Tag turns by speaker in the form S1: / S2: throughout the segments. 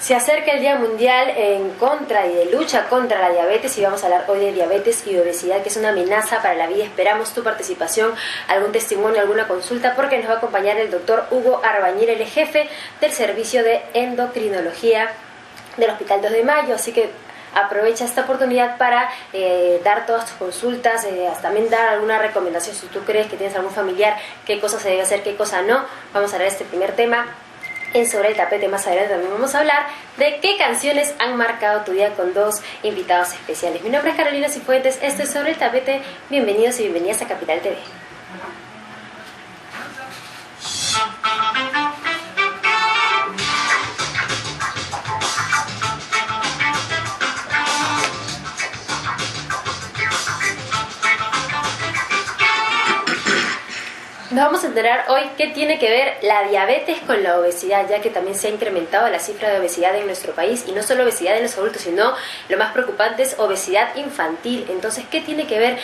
S1: Se acerca el Día Mundial en contra y de lucha contra la diabetes y vamos a hablar hoy de diabetes y obesidad, que es una amenaza para la vida. Esperamos tu participación, algún testimonio, alguna consulta, porque nos va a acompañar el doctor Hugo Arbañil, el jefe del servicio de endocrinología del Hospital 2 de Mayo, así que aprovecha esta oportunidad para dar todas tus consultas, también dar alguna recomendación si tú crees que tienes algún familiar, qué cosa se debe hacer, qué cosa no. Vamos a hablar de este primer tema en Sobre el Tapete. Más adelante también vamos a hablar de qué canciones han marcado tu día con dos invitados especiales. Mi nombre es Carolina Cifuentes, esto es Sobre el Tapete. Bienvenidos y bienvenidas a Capital TV. Nos vamos a enterar hoy qué tiene que ver la diabetes con la obesidad, ya que también se ha incrementado la cifra de obesidad en nuestro país, y no solo obesidad en los adultos, sino lo más preocupante es obesidad infantil. Entonces, ¿qué tiene que ver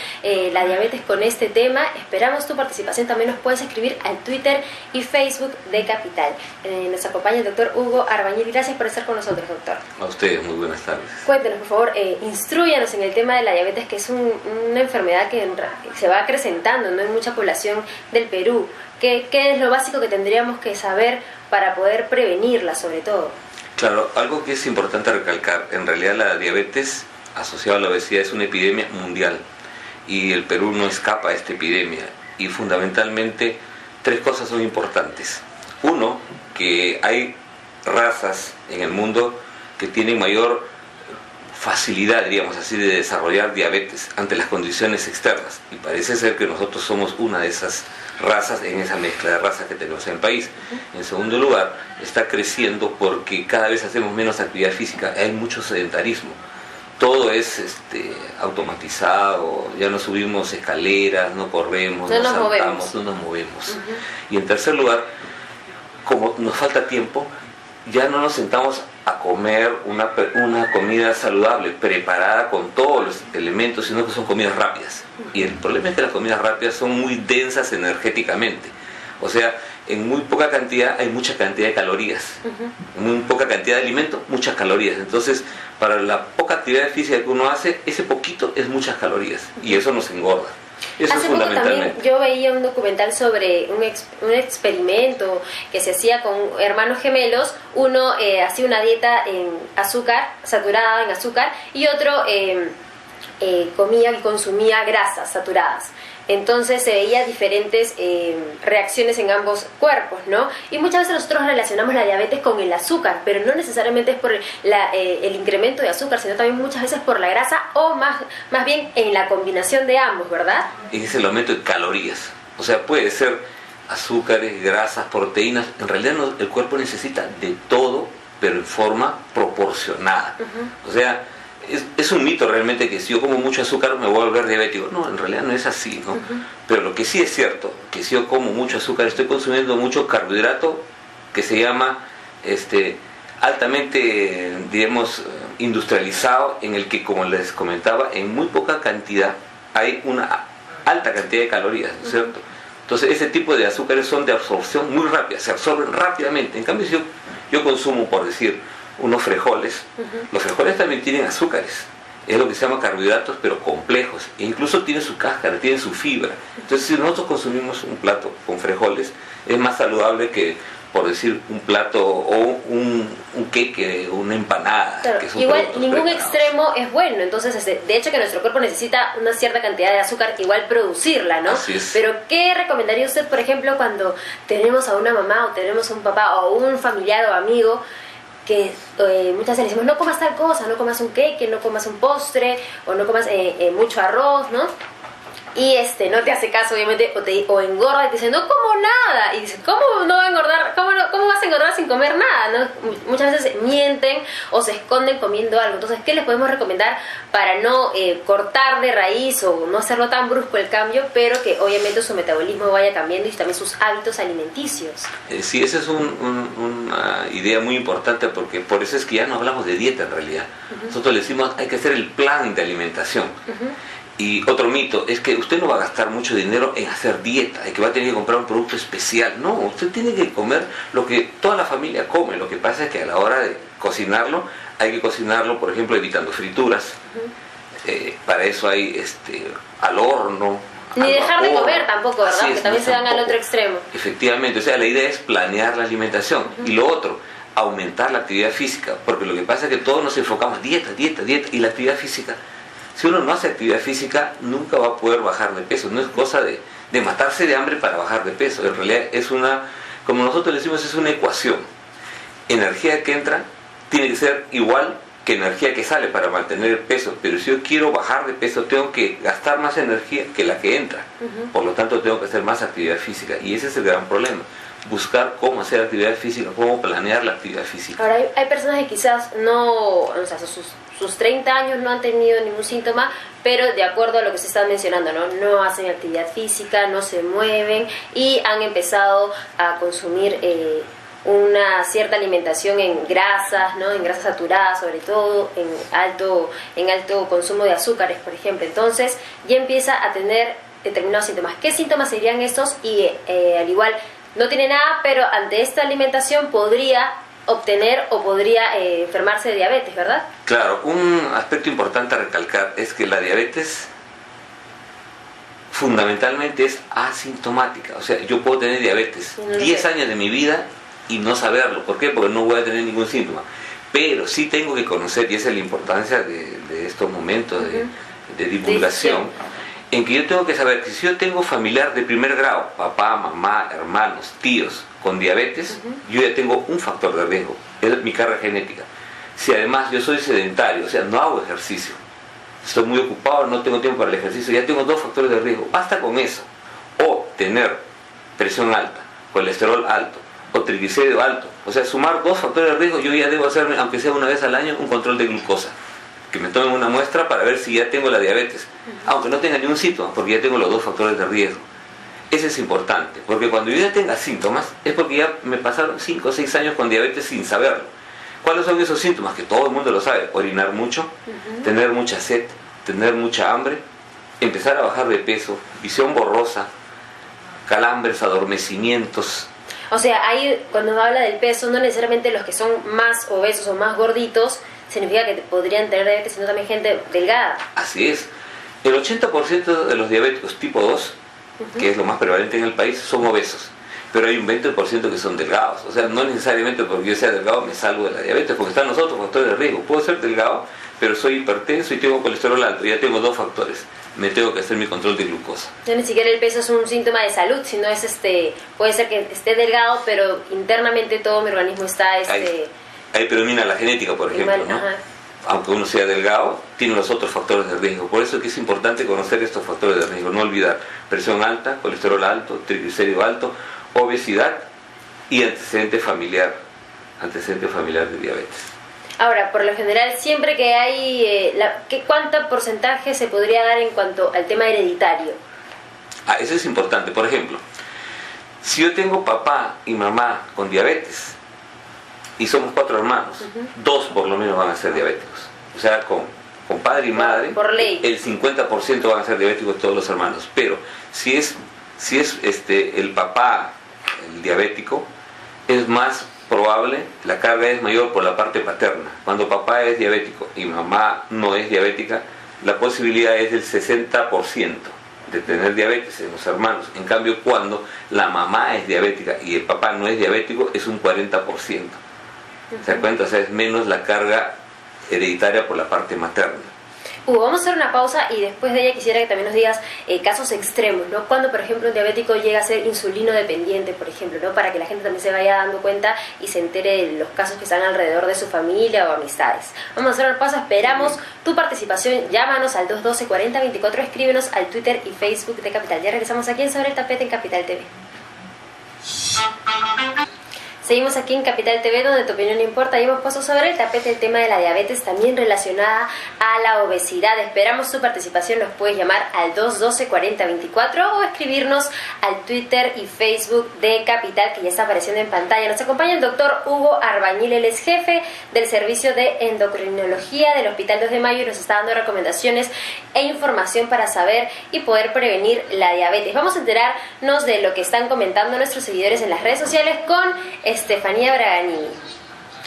S1: la diabetes con este tema? Esperamos tu participación. También nos puedes escribir al Twitter y Facebook de Capital. Nos acompaña el doctor Hugo Arbañil. Gracias por estar con nosotros, doctor.
S2: A ustedes, muy buenas tardes.
S1: Cuéntenos, por favor, instrúyanos en el tema de la diabetes, que es una enfermedad que se va acrecentando, ¿no?, en mucha población del Perú. ¿Qué es lo básico que tendríamos que saber para poder prevenirla, sobre todo?
S2: Claro, algo que es importante recalcar: en realidad la diabetes asociada a la obesidad es una epidemia mundial y el Perú no escapa a esta epidemia, y fundamentalmente tres cosas son importantes. Uno, que hay razas en el mundo que tienen mayor facilidad, diríamos así, de desarrollar diabetes ante las condiciones externas, y parece ser que nosotros somos una de esas razas en esa mezcla de razas que tenemos en el país. En segundo lugar, está creciendo porque cada vez hacemos menos actividad física, hay mucho sedentarismo, todo es automatizado, ya no subimos escaleras, no corremos, no saltamos, no nos movemos. Y en tercer lugar, como nos falta tiempo, ya no nos sentamos a comer una comida saludable, preparada con todos los elementos, sino que son comidas rápidas. Y el problema es que las comidas rápidas son muy densas energéticamente. O sea, en muy poca cantidad hay mucha cantidad de calorías. En muy poca cantidad de alimento, muchas calorías. Entonces, para la poca actividad física que uno hace, ese poquito es muchas calorías. Y eso nos engorda. Eso
S1: Hace
S2: es
S1: poco
S2: fundamentalmente.
S1: también yo veía un documental sobre un experimento que se hacía con hermanos gemelos. Uno hacía una dieta en azúcar, saturada en azúcar, y otro comía y consumía grasas saturadas. Entonces se veía diferentes reacciones en ambos cuerpos, ¿no? Y muchas veces nosotros relacionamos la diabetes con el azúcar, pero no necesariamente es por el incremento de azúcar, sino también muchas veces por la grasa, o más bien en la combinación de ambos, ¿verdad?
S2: Es el aumento de calorías. O sea, puede ser azúcares, grasas, proteínas. En realidad el cuerpo necesita de todo, pero en forma proporcionada. O sea, es un mito realmente que si yo como mucho azúcar me voy a volver diabético. No, en realidad no es así, ¿no? Pero lo que sí es cierto, que si yo como mucho azúcar, estoy consumiendo mucho carbohidrato que se llama altamente, digamos, industrializado, en el que, como les comentaba, en muy poca cantidad hay una alta cantidad de calorías, ¿no es cierto? Entonces ese tipo de azúcares son de absorción muy rápida, se absorben rápidamente. En cambio, si yo consumo, por decir, unos frijoles, los frijoles también tienen azúcares, es lo que se llama carbohidratos, pero complejos, e incluso tienen su cáscara, tienen su fibra. Entonces, si nosotros consumimos un plato con frijoles, es más saludable que, por decir, un plato o un queque, una empanada.
S1: Claro,
S2: que son
S1: igual ningún
S2: preparados.
S1: Extremo es bueno. Entonces, de hecho, que nuestro cuerpo necesita una cierta cantidad de azúcar, igual producirla, ¿no?
S2: Así es.
S1: Pero ¿qué recomendaría usted, por ejemplo, cuando tenemos a una mamá o tenemos a un papá o un familiar o amigo que muchas veces le decimos: no comas tal cosa, no comas un queque, no comas un postre, o no comas mucho arroz, ¿no? Y no te hace caso, obviamente, o engorda y te dice: no como nada. Y dices: ¿cómo no va a engordar? ¿Cómo vas a engordar sin comer nada? ¿No? Muchas veces mienten o se esconden comiendo algo. Entonces, ¿qué les podemos recomendar para no cortar de raíz o no hacerlo tan brusco el cambio, pero que obviamente su metabolismo vaya cambiando y también sus hábitos alimenticios?
S2: Sí, esa es una idea muy importante, porque por eso es que ya no hablamos de dieta en realidad. Nosotros le decimos: hay que hacer el plan de alimentación. Y otro mito es que usted no va a gastar mucho dinero en hacer dieta, y que va a tener que comprar un producto especial. No, usted tiene que comer lo que toda la familia come. Lo que pasa es que a la hora de cocinarlo, hay que cocinarlo, por ejemplo, evitando frituras. Para eso hay al horno.
S1: Ni dejar de comer tampoco, ¿verdad?
S2: Es,
S1: que también se dan al otro extremo.
S2: Efectivamente, o sea, la idea es planear la alimentación. Y lo otro, aumentar la actividad física, porque lo que pasa es que todos nos enfocamos dieta, y la actividad física, si uno no hace actividad física, nunca va a poder bajar de peso. No es cosa de matarse de hambre para bajar de peso. En realidad es como nosotros decimos, es una ecuación. Energía que entra tiene que ser igual que energía que sale para mantener el peso, pero si yo quiero bajar de peso tengo que gastar más energía que la que entra. Por lo tanto tengo que hacer más actividad física, y ese es el gran problema, buscar cómo hacer actividad física, cómo planear la actividad física.
S1: Ahora hay personas que quizás no, o sea, sus 30 años no han tenido ningún síntoma, pero de acuerdo a lo que se está mencionando, no hacen actividad física, no se mueven y han empezado a consumir una cierta alimentación en grasas, ¿no? En grasas saturadas, sobre todo en alto consumo de azúcares, por ejemplo. Entonces ya empieza a tener determinados síntomas. ¿Qué síntomas serían estos? Y al igual no tiene nada, pero ante esta alimentación podría obtener o podría enfermarse de diabetes, ¿verdad?
S2: Claro, un aspecto importante a recalcar es que la diabetes fundamentalmente es asintomática. O sea, yo puedo tener diabetes 10 años de mi vida y no saberlo. ¿Por qué? Porque no voy a tener ningún síntoma. Pero sí tengo que conocer, y esa es la importancia de estos momentos de divulgación, en que yo tengo que saber que si yo tengo familiar de primer grado, papá, mamá, hermanos, tíos, con diabetes, yo ya tengo un factor de riesgo, es mi carga genética. Si además yo soy sedentario, o sea, no hago ejercicio, estoy muy ocupado, no tengo tiempo para el ejercicio, ya tengo 2 factores de riesgo. Basta con eso. O tener presión alta, colesterol alto, o triglicérido alto. O sea, sumar 2 factores de riesgo, yo ya debo hacerme, aunque sea una vez al año, un control de glucosa. Que me tomen una muestra para ver si ya tengo la diabetes. Aunque no tenga ningún síntoma, porque ya tengo los 2 factores de riesgo. Eso es importante, porque cuando yo ya tenga síntomas, es porque ya me pasaron 5 o 6 años con diabetes sin saberlo. ¿Cuáles son esos síntomas? Que todo el mundo lo sabe. Orinar mucho, tener mucha sed, tener mucha hambre, empezar a bajar de peso, visión borrosa, calambres, adormecimientos.
S1: O sea, ahí cuando habla del peso, no necesariamente los que son más obesos o más gorditos significa que podrían tener diabetes, sino también gente delgada.
S2: Así es. El 80% de los diabéticos tipo 2, que es lo más prevalente en el país, son obesos. Pero hay un 20% que son delgados. O sea, no necesariamente porque yo sea delgado me salvo de la diabetes, porque están los otros factores de riesgo. Puedo ser delgado, pero soy hipertenso y tengo colesterol alto. Ya tengo 2 factores. Me tengo que hacer mi control de glucosa.
S1: No, ni siquiera el peso es un síntoma de salud, sino es puede ser que esté delgado, pero internamente todo mi organismo está
S2: Ahí predomina la genética, por ejemplo, ¿no? Aunque uno sea delgado, tiene los otros factores de riesgo. Por eso es que es importante conocer estos factores de riesgo. No olvidar presión alta, colesterol alto, triglicérido alto, obesidad y antecedente familiar de diabetes.
S1: Ahora, por lo general, siempre que hay... ¿cuánto porcentaje se podría dar en cuanto al tema hereditario?
S2: Eso es importante. Por ejemplo, si yo tengo papá y mamá con diabetes y somos 4 hermanos, 2 por lo menos van a ser diabéticos. O sea, con padre y madre,
S1: por ley,
S2: el 50% van a ser diabéticos todos los hermanos. Pero si es el papá el diabético, es más probable, la carga es mayor por la parte paterna. Cuando papá es diabético y mamá no es diabética, la posibilidad es del 60% de tener diabetes en los hermanos. En cambio, cuando la mamá es diabética y el papá no es diabético, es un 40%. ¿Se da cuenta? O sea, es menos la carga hereditaria por la parte materna.
S1: Vamos a hacer una pausa y después de ella quisiera que también nos digas casos extremos, ¿no? Cuando, por ejemplo, un diabético llega a ser insulino dependiente, por ejemplo, ¿no? Para que la gente también se vaya dando cuenta y se entere de los casos que están alrededor de su familia o amistades. Vamos a hacer una pausa, esperamos tu participación. Llámanos al 212-4024, escríbenos al Twitter y Facebook de Capital. Ya regresamos aquí en Sobre el Tapete en Capital TV. Seguimos aquí en Capital TV, donde tu opinión no importa, y hemos puesto sobre el tapete el tema de la diabetes, también relacionada a la obesidad. Esperamos tu participación, nos puedes llamar al 212-4024 o escribirnos al Twitter y Facebook de Capital, que ya está apareciendo en pantalla. Nos acompaña el doctor Hugo Arbañil, él es jefe del Servicio de Endocrinología del Hospital 2 de Mayo y nos está dando recomendaciones e información para saber y poder prevenir la diabetes. Vamos a enterarnos de lo que están comentando nuestros seguidores en las redes sociales con Estefanía Braganini.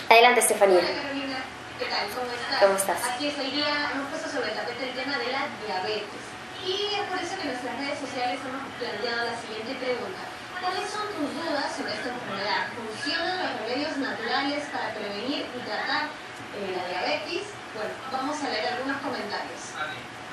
S1: Adelante, Estefanía.
S3: Hola Carolina, ¿qué tal?
S1: ¿Cómo estás?
S3: Así es, hoy día hemos puesto sobre el tapete el tema de la diabetes. Y es por eso que en nuestras redes sociales hemos planteado la siguiente pregunta. ¿Cuáles son tus dudas sobre esta enfermedad? ¿Funcionan los remedios naturales para prevenir y tratar la diabetes? Bueno, vamos a leer algunos comentarios.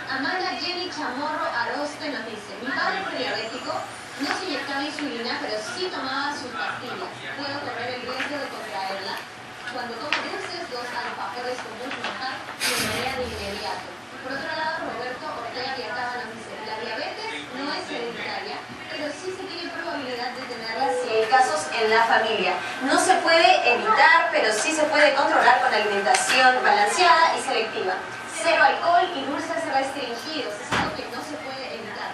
S3: Amanda Jenny Chamorro Aroste nos dice: mi padre fue diabético, no se inyectaba insulina, pero sí tomaba sus pastillas. Puedo correr el riesgo de contraerla. Cuando como dulces, 2 alfajores con mucho manjar, me marea de inmediato. Por otro lado, Roberto Ortega Piacaba nos dice: la diabetes no es hereditaria, pero sí se tiene probabilidad de tenerla si hay casos en la familia. No se puede evitar, pero sí se puede controlar con alimentación balanceada y selectiva. Cero alcohol y dulces restringidos, es algo que no se puede evitar.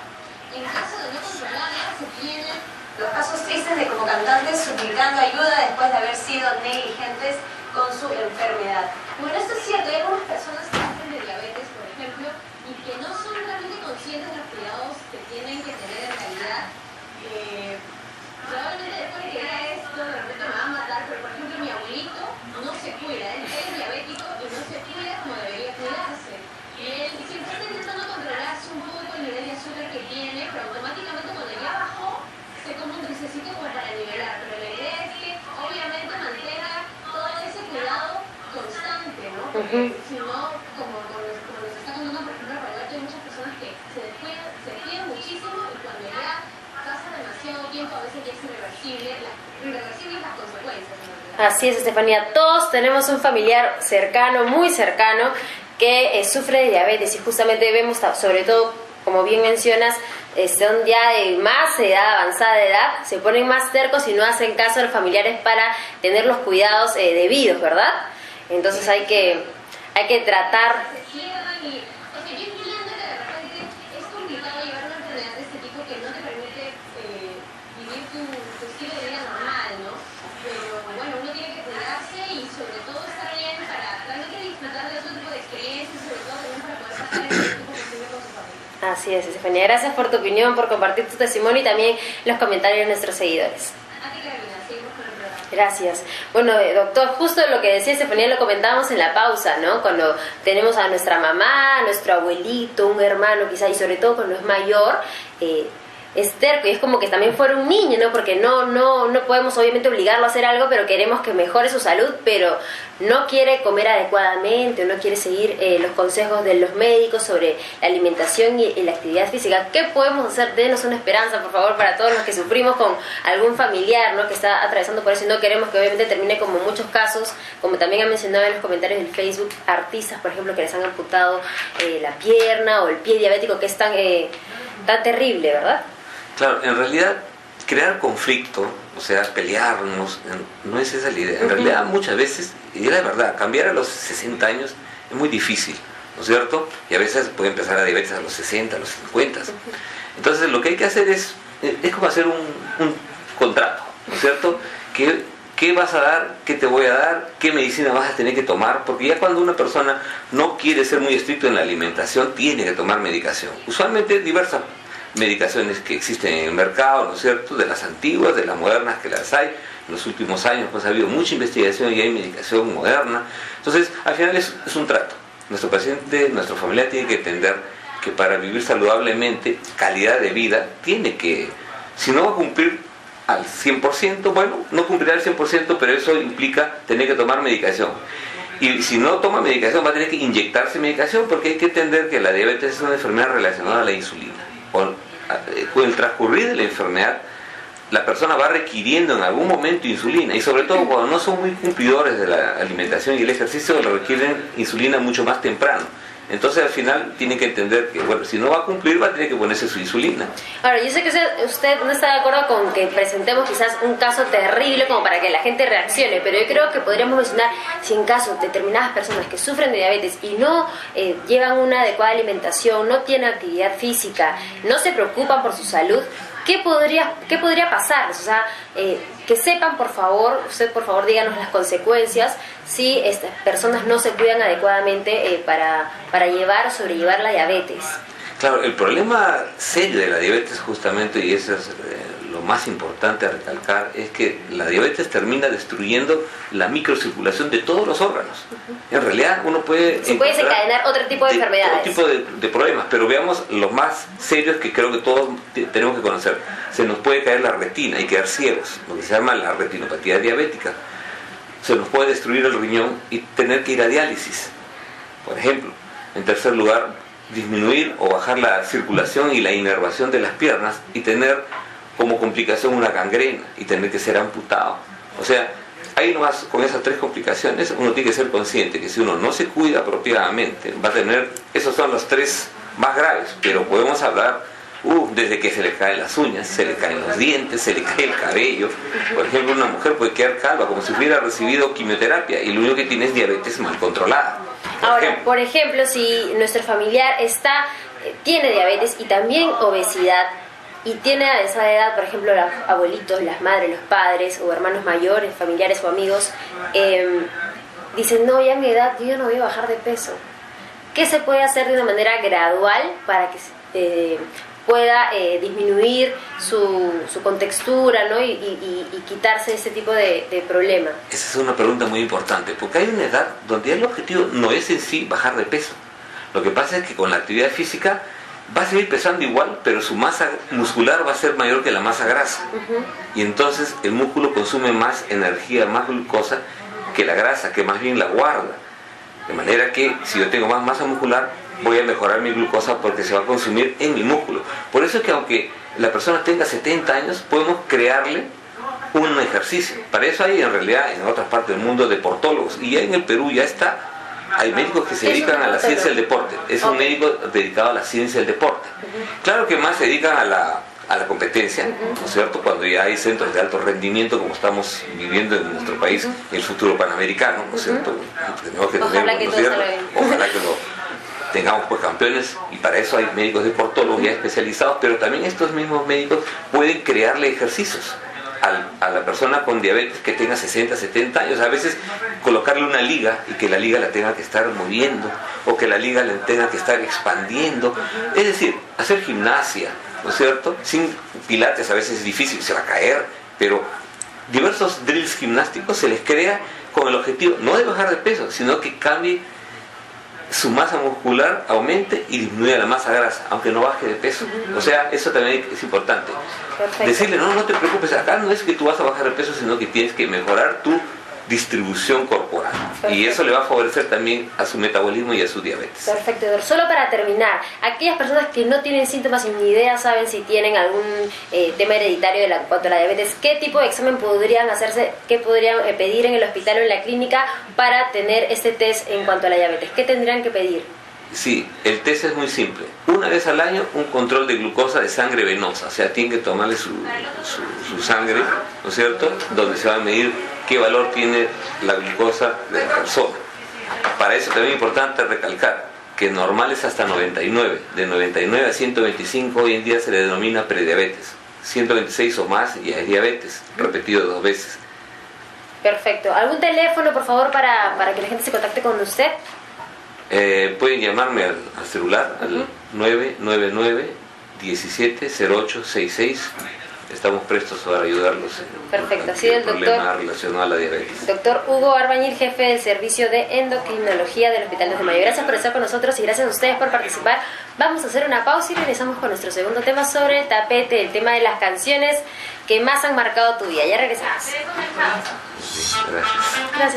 S3: En caso de no controlarla, se tienen los casos tristes de como cantantes suplicando ayuda después de haber sido negligentes con su enfermedad. Bueno, esto es cierto, hay algunas personas que sufren de diabetes, por ejemplo, y que no son realmente conscientes de los cuidados que tienen que tener en realidad. Probablemente después de que vea esto, de repente me va a matar, pero por ejemplo mi abuelito no se cuida, él es diabético y no se cuida como debería cuidarse. Y él siempre está intentando controlarse un poco el nivel de azúcar que tiene, pero automáticamente cuando ya bajó, se come un dulcecito como para nivelar. Pero la idea es que obviamente mantenga todo ese cuidado constante, ¿no? Porque si no, como nos está contando por ejemplo Roberto, hay muchas personas que se descuidan muchísimo y cuando ya pasa demasiado tiempo a veces ya es irreversible las consecuencias, ¿no?
S1: Así es, Estefanía. Todos tenemos un familiar cercano, muy cercano, que sufre de diabetes y justamente vemos, sobre todo, como bien mencionas, son ya de más edad, avanzada de edad, se ponen más tercos y no hacen caso a los familiares para tener los cuidados debidos, ¿verdad? Entonces hay que tratar.
S3: Se cierran y, o sea, yo entiendo que de repente es complicado llevar una enfermedad de este tipo que no te permite vivir tu estilo de vida normal, ¿no? Pero bueno, uno tiene que cuidarse y sobre todo estar bien para realmente disfrutar de otro tipo de experiencias y sobre todo también para poder pasar el tiempo posible con su familia.
S1: Así es, Estefanía. Gracias por tu opinión, por compartir tu testimonio y también los comentarios de nuestros seguidores.
S3: A ti, Carolina, seguimos con el programa.
S1: Gracias. Bueno, doctor, justo lo que decía Estefanía lo comentábamos en la pausa, ¿no? Cuando tenemos a nuestra mamá, a nuestro abuelito, un hermano quizá, y sobre todo cuando es mayor, es terco y es como que también fuera un niño, ¿no? Porque no podemos obviamente obligarlo a hacer algo, pero queremos que mejore su salud, pero no quiere comer adecuadamente, o no quiere seguir los consejos de los médicos sobre la alimentación y la actividad física. ¿Qué podemos hacer? Denos una esperanza, por favor, para todos los que sufrimos con algún familiar, ¿no? Que está atravesando por eso y no queremos que obviamente termine como en muchos casos, como también han mencionado en los comentarios del Facebook, artistas, por ejemplo, que les han amputado la pierna o el pie diabético, que es tan terrible, ¿verdad?
S2: Claro, en realidad crear conflicto, o sea, pelearnos, no es esa la idea. En realidad muchas veces, y es la verdad, cambiar a los 60 años es muy difícil, ¿no es cierto? Y a veces puede empezar la diabetes a los 60, a los 50. Entonces lo que hay que hacer es como hacer un contrato, ¿no es cierto? ¿Qué vas a dar? ¿Qué te voy a dar? ¿Qué medicina vas a tener que tomar? Porque ya cuando una persona no quiere ser muy estricto en la alimentación, tiene que tomar medicación. Usualmente diversas medicaciones que existen en el mercado, ¿no es cierto? De las antiguas, de las modernas que las hay. En los últimos años pues ha habido mucha investigación y hay medicación moderna. Entonces, al final es un trato. Nuestro paciente, nuestra familia tiene que entender que para vivir saludablemente, calidad de vida, tiene que, si no va a cumplir al 100%, bueno, no cumplirá al 100%, pero eso implica tener que tomar medicación. Y si no toma medicación, va a tener que inyectarse medicación, porque hay que entender que la diabetes es una enfermedad relacionada a la insulina. Con el transcurrir de la enfermedad, la persona va requiriendo en algún momento insulina, y sobre todo cuando no son muy cumplidores de la alimentación y el ejercicio, le requieren insulina mucho más temprano. Entonces al final tiene que entender que, bueno, si no va a cumplir, va a tener que ponerse su insulina.
S1: Ahora, yo sé que usted no está de acuerdo con que presentemos quizás un caso terrible como para que la gente reaccione, pero yo creo que podríamos mencionar, si en caso determinadas personas que sufren de diabetes y no llevan una adecuada alimentación, no tienen actividad física, no se preocupan por su salud, ¿qué podría pasar? O sea, que sepan, por favor, usted por favor díganos las consecuencias si estas personas no se cuidan adecuadamente para sobrellevar la diabetes.
S2: Claro, el problema serio de la diabetes justamente, y eso es lo lo más importante a recalcar es que la diabetes termina destruyendo la microcirculación de todos los órganos. En realidad uno puede...
S1: Se puede desencadenar otro tipo de enfermedades.
S2: Otro tipo de problemas, pero veamos los más serios que creo que todos tenemos que conocer. Se nos puede caer la retina y quedar ciegos, lo que se llama la retinopatía diabética. Se nos puede destruir el riñón y tener que ir a diálisis, por ejemplo. En tercer lugar, disminuir o bajar la circulación y la inervación de las piernas y tener como complicación una gangrena y tener que ser amputado. O sea, ahí nomás con esas tres complicaciones uno tiene que ser consciente que si uno no se cuida apropiadamente va a tener, esos son los tres más graves, pero podemos hablar desde que se le caen las uñas, se le caen los dientes, se le cae el cabello. Por ejemplo, una mujer puede quedar calva como si hubiera recibido quimioterapia y lo único que tiene es diabetes mal controlada.
S1: Por ejemplo, si nuestro familiar tiene diabetes y también obesidad y tiene avanzada edad, por ejemplo, los abuelitos, las madres, los padres o hermanos mayores, familiares o amigos, dicen, no, ya a mi edad yo no voy a bajar de peso. ¿Qué se puede hacer de una manera gradual para que pueda disminuir su contextura, ¿no? y quitarse ese tipo de problema?
S2: Esa es una pregunta muy importante, porque hay una edad donde el objetivo no es en sí bajar de peso. Lo que pasa es que con la actividad física va a seguir pesando igual, pero su masa muscular va a ser mayor que la masa grasa. Y entonces el músculo consume más energía, más glucosa que la grasa, que más bien la guarda. De manera que si yo tengo más masa muscular, voy a mejorar mi glucosa porque se va a consumir en mi músculo. Por eso es que aunque la persona tenga 70 años, podemos crearle un ejercicio. Para eso hay en realidad en otras partes del mundo deportólogos. Y ya en el Perú ya está. Hay médicos que se dedican a la ciencia del deporte. Es un médico dedicado a la ciencia del deporte. Claro que más se dedican a la competencia, ¿no es cierto? Cuando ya hay centros de alto rendimiento como estamos viviendo en nuestro país, el futuro panamericano, ¿no es cierto? Tenemos que
S1: Ojalá que todo salga bien.
S2: Ojalá que tengamos pues campeones, y para eso hay médicos deportólogos ya especializados, pero también estos mismos médicos pueden crearle ejercicios a la persona con diabetes que tenga 60, 70 años. A veces colocarle una liga y que la liga la tenga que estar moviendo o que la liga la tenga que estar expandiendo. Es decir, hacer gimnasia, ¿no es cierto? Sin pilates a veces es difícil, se va a caer, pero diversos drills gimnásticos se les crea con el objetivo no de bajar de peso, sino que cambie su masa muscular, aumente y disminuya la masa grasa, aunque no baje de peso. O sea, eso también es importante.
S1: Perfecto.
S2: Decirle, no te preocupes, acá no es que tú vas a bajar de peso, sino que tienes que mejorar tu distribución corporal.
S1: Perfecto.
S2: Y eso le va a favorecer también a su metabolismo y a su diabetes.
S1: Perfecto, doctor. Solo para terminar, aquellas personas que no tienen síntomas y ni idea saben si tienen algún tema hereditario cuanto a la diabetes, ¿qué tipo de examen podrían hacerse, qué podrían pedir en el hospital o en la clínica para tener este test en cuanto a la diabetes? ¿Qué tendrían que pedir?
S2: Sí, el test es muy simple. Una vez al año un control de glucosa de sangre venosa, o sea, tiene que tomarle su sangre, ¿no es cierto?, donde se va a medir qué valor tiene la glucosa de la persona. Para eso también es importante recalcar que normal es hasta 99, de 99 a 125 hoy en día se le denomina prediabetes, 126 o más ya es diabetes, repetido 2 veces.
S1: Perfecto. ¿Algún teléfono, por favor, para que la gente se contacte con usted?
S2: Pueden llamarme al celular, al 999-170866. Estamos prestos para ayudarlos en
S1: Perfecto,
S2: cualquier problema relacionado a la diabetes.
S1: Doctor Hugo Arbañil, jefe del servicio de endocrinología del Hospital 2 de Mayo. Gracias por estar con nosotros y gracias a ustedes por participar. Vamos a hacer una pausa y regresamos con nuestro segundo tema sobre el tapete, el tema de las canciones que más han marcado tu vida. Ya regresamos.
S2: Gracias.
S1: Gracias.